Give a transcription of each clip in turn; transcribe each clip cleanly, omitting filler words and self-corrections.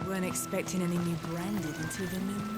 Weren't expecting any new branded until the new moon.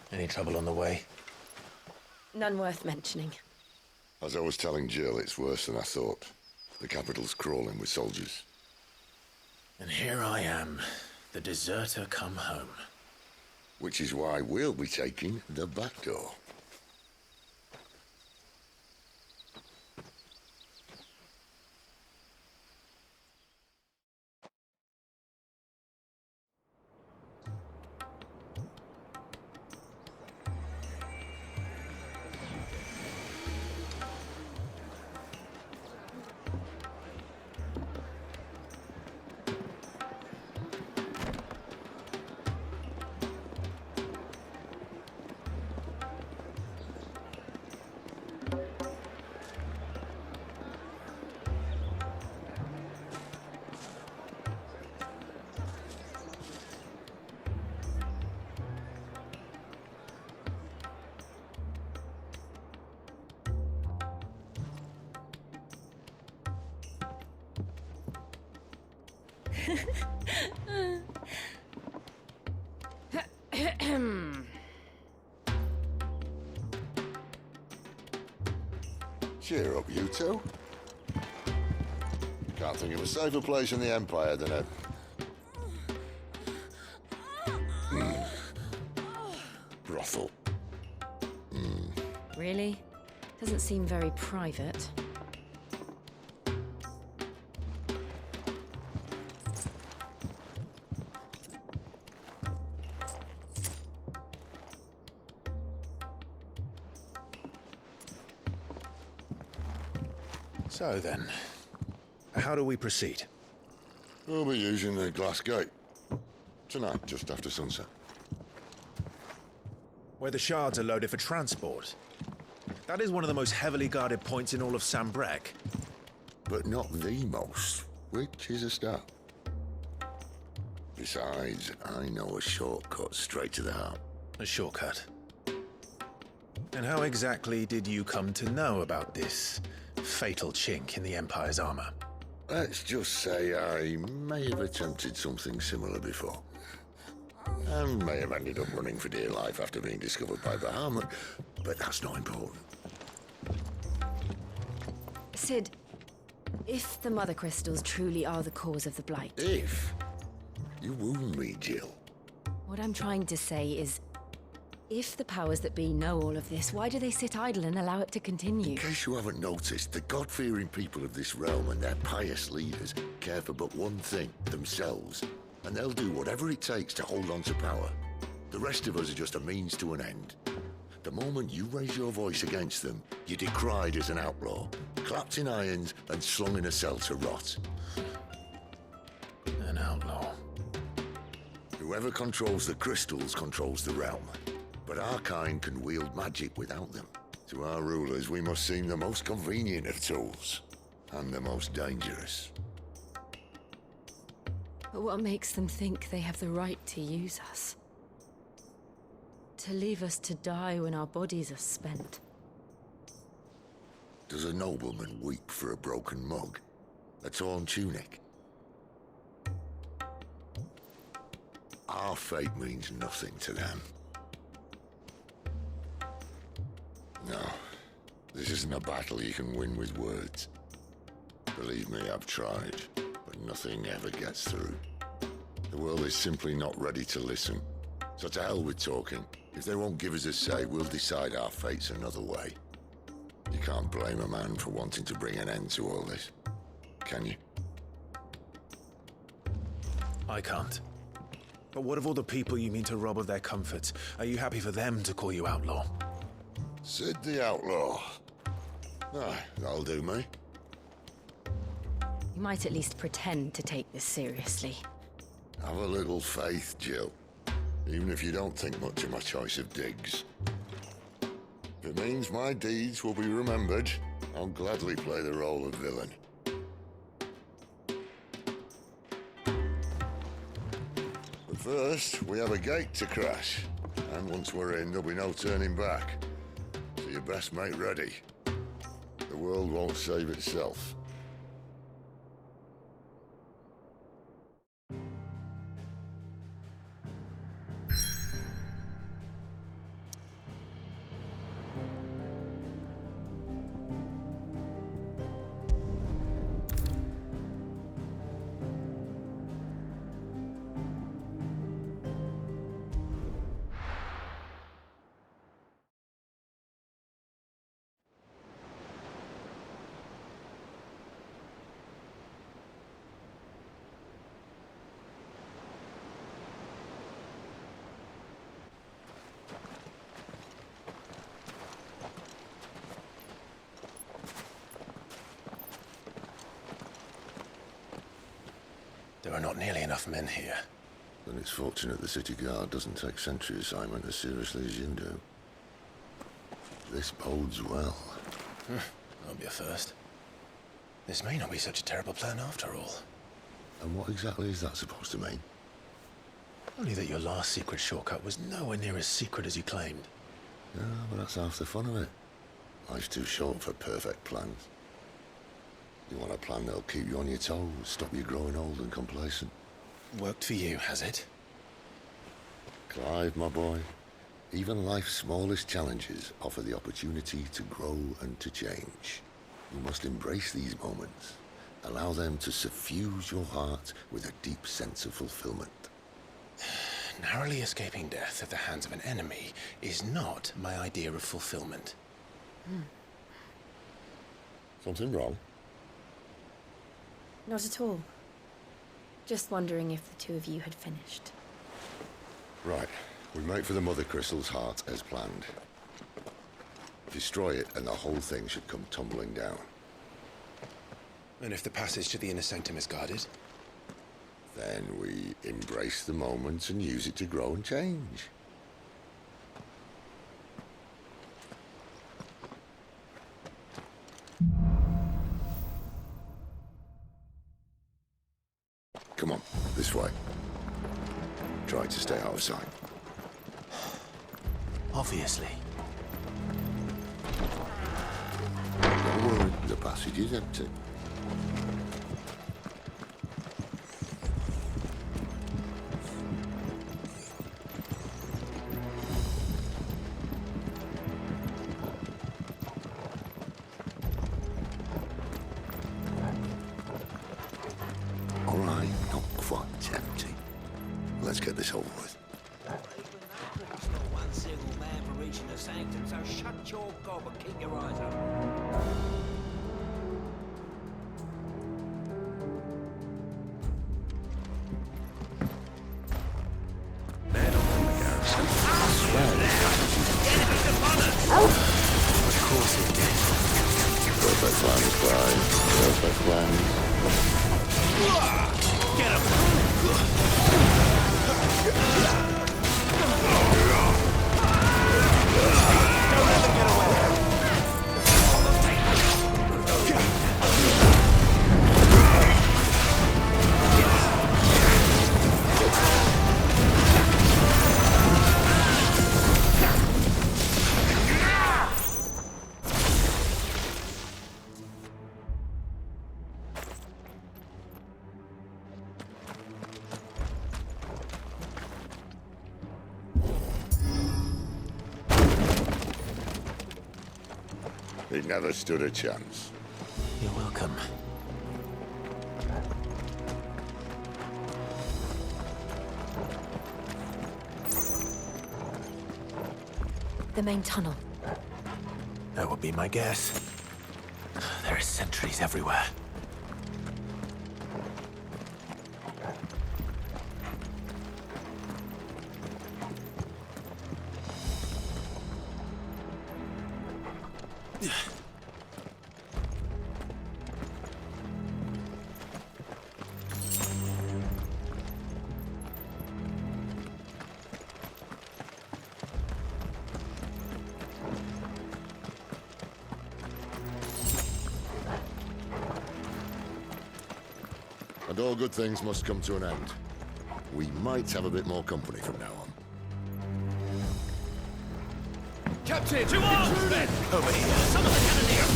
Any trouble on the way? None worth mentioning. As I was telling Jill, it's worse than I thought. The capital's crawling with soldiers. And here I am, the deserter come home. Which is why we'll be taking the back door. Cheer up, you two. Can't think of a safer place in the Empire than a... brothel. Really? Doesn't seem very private. So then, how do we proceed? We'll be using the glass gate. Tonight, just after sunset. Where the shards are loaded for transport. That is one of the most heavily guarded points in all of Sambrek. But not the most, which is a start. Besides, I know a shortcut straight to the heart. A shortcut. And how exactly did you come to know about this fatal chink in the Empire's armor? Let's just say I may have attempted something similar before. And may have ended up running for dear life after being discovered by Bahamut, but that's not important. Sid, if the Mother Crystals truly are the cause of the Blight... If? You wound me, Jill. What I'm trying to say is, if the powers that be know all of this, why do they sit idle and allow it to continue? In case you haven't noticed, the God-fearing people of this realm and their pious leaders care for but one thing, themselves. And they'll do whatever it takes to hold on to power. The rest of us are just a means to an end. The moment you raise your voice against them, you're decried as an outlaw, clapped in irons and slung in a cell to rot. An outlaw. Whoever controls the crystals controls the realm. But our kind can wield magic without them. To our rulers, we must seem the most convenient of tools. And the most dangerous. But what makes them think they have the right to use us? To leave us to die when our bodies are spent? Does a nobleman weep for a broken mug? A torn tunic? Our fate means nothing to them. No, this isn't a battle you can win with words. Believe me, I've tried, but nothing ever gets through. The world is simply not ready to listen. So to hell with talking. If they won't give us a say, we'll decide our fates another way. You can't blame a man for wanting to bring an end to all this, can you? I can't. But what of all the people you mean to rob of their comforts? Are you happy for them to call you outlaw? Sid the Outlaw. Aye, that'll do me. You might at least pretend to take this seriously. Have a little faith, Jill. Even if you don't think much of my choice of digs. If it means my deeds will be remembered, I'll gladly play the role of villain. But first, we have a gate to crash. And once we're in, there'll be no turning back. So you best make ready. The world won't save itself. There are not nearly enough men here. Then it's fortunate the city guard doesn't take sentry assignment as seriously as you do. This bodes well. That'll be a first. This may not be such a terrible plan after all. And what exactly is that supposed to mean? Only that your last secret shortcut was nowhere near as secret as you claimed. Yeah, but that's half the fun of it. Life's too short for perfect plans. You want a plan that'll keep you on your toes, stop you growing old and complacent. Worked for you, has it? Clive, my boy, even life's smallest challenges offer the opportunity to grow and to change. You must embrace these moments. Allow them to suffuse your heart with a deep sense of fulfillment. Narrowly escaping death at the hands of an enemy is not my idea of fulfillment. Something wrong? Not at all. Just wondering if the two of you had finished. Right. We make for the Mother Crystal's heart as planned. Destroy it and the whole thing should come tumbling down. And if the passage to the inner sanctum is guarded? Then we embrace the moment and use it to grow and change. Come on, this way. Try to stay out of sight. Obviously. Don't worry, the passage is empty. All right, not quite empty. Let's get this over with. One single man for reaching the sanctum, so shut your gob and keep your eyes open. Men on the garrison. Enemies upon us! Of course it did. Perfect plan, Clive. Perfect plan. Get him! He never stood a chance. You're welcome. The main tunnel. That would be my guess. There are sentries everywhere. And all good things must come to an end. We might have a bit more company from now on. Captain! To arms, men! Over here. Some of the cannoneers!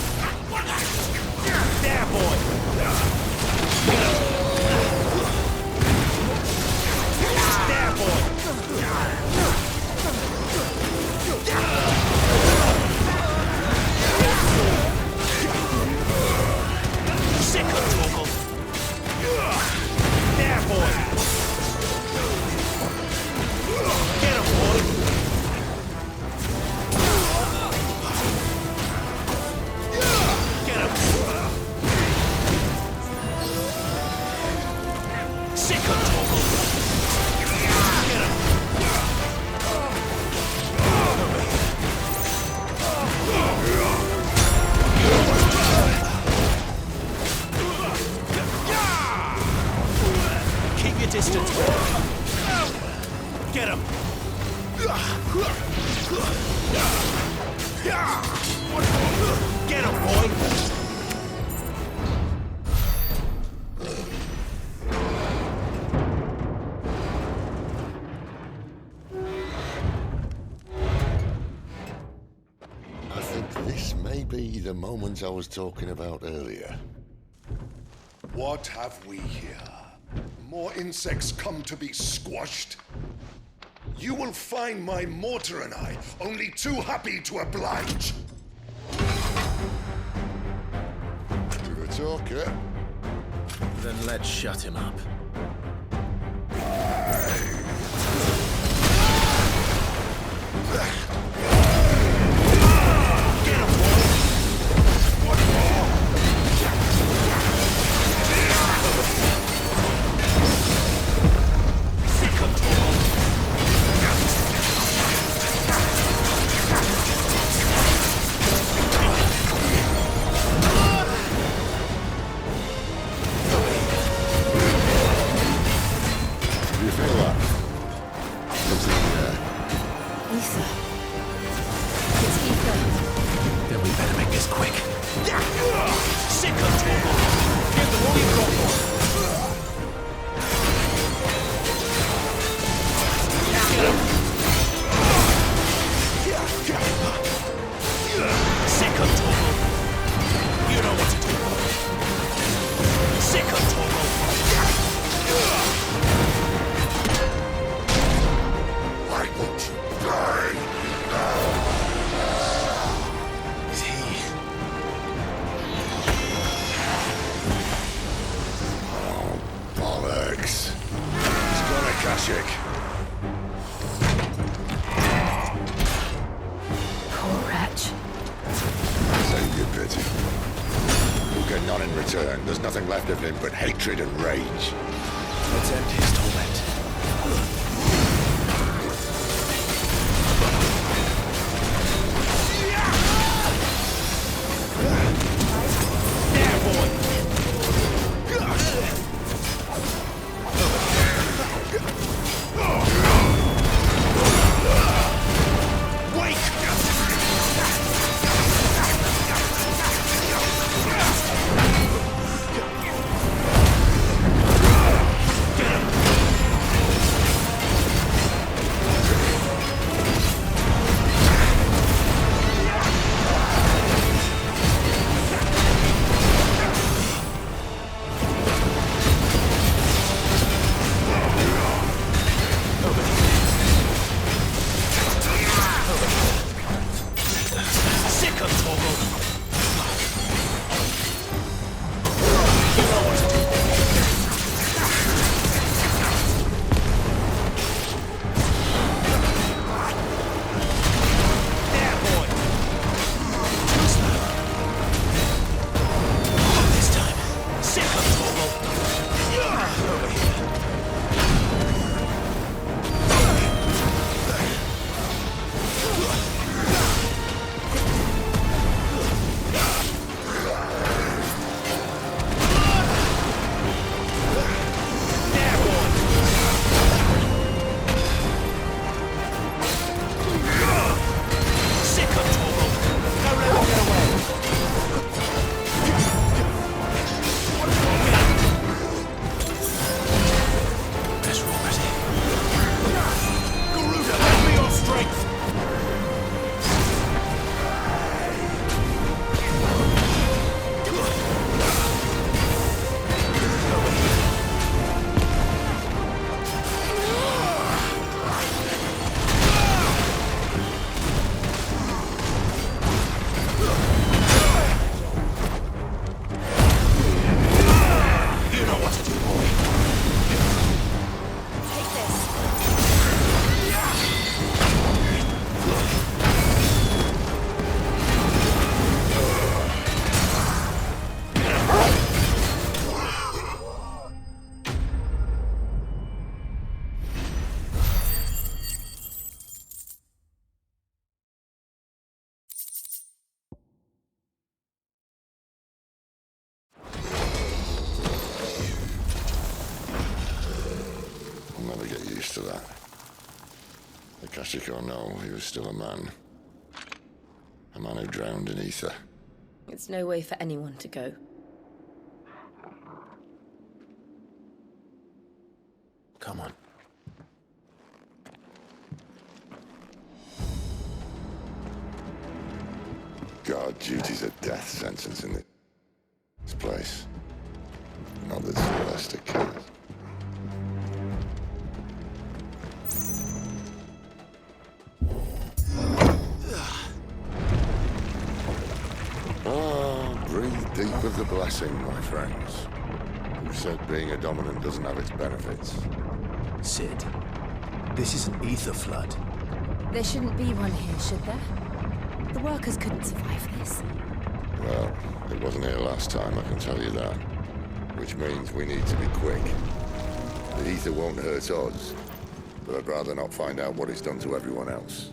There, boy! There, boy! Sick of Torgal! There, boy! Get him, boy! Get him! Sick of Torgal! Get him! Keep your distance, boy. Get him! Get him, boy! I think this may be the moment I was talking about earlier. What have we here? More insects come to be squashed? You will find my mortar and I only too happy to oblige. To the talker. Then let's shut him up. Do you feel that? Something in the air. Ether. It's ether. Then we better make this quick. Sick of Torgal! Give them all you've got, boy! Get him! Sick of Torgal! You know what to do, boy! Sick of Torgal! Why won't you die? Is he? Bollocks. He's got a Kashik. Poor wretch. Save your pity. We'll get none in return. There's nothing left of him but hatred and rage. Let's end his torment. There, boy! Wake! Get him! rest of that. Akashic or no, he was still a man. A man who drowned in ether. It's no way for anyone to go. Come on. God, duty's a death sentence in this place. Not that Sylvester cares. Oh, breathe deep of the blessing, my friends. Who said being a dominant doesn't have its benefits? Sid, this is an ether flood. There shouldn't be one here, should there? The workers couldn't survive this. Well, it wasn't here last time, I can tell you that. Which means we need to be quick. The ether won't hurt us, but I'd rather not find out what it's done to everyone else.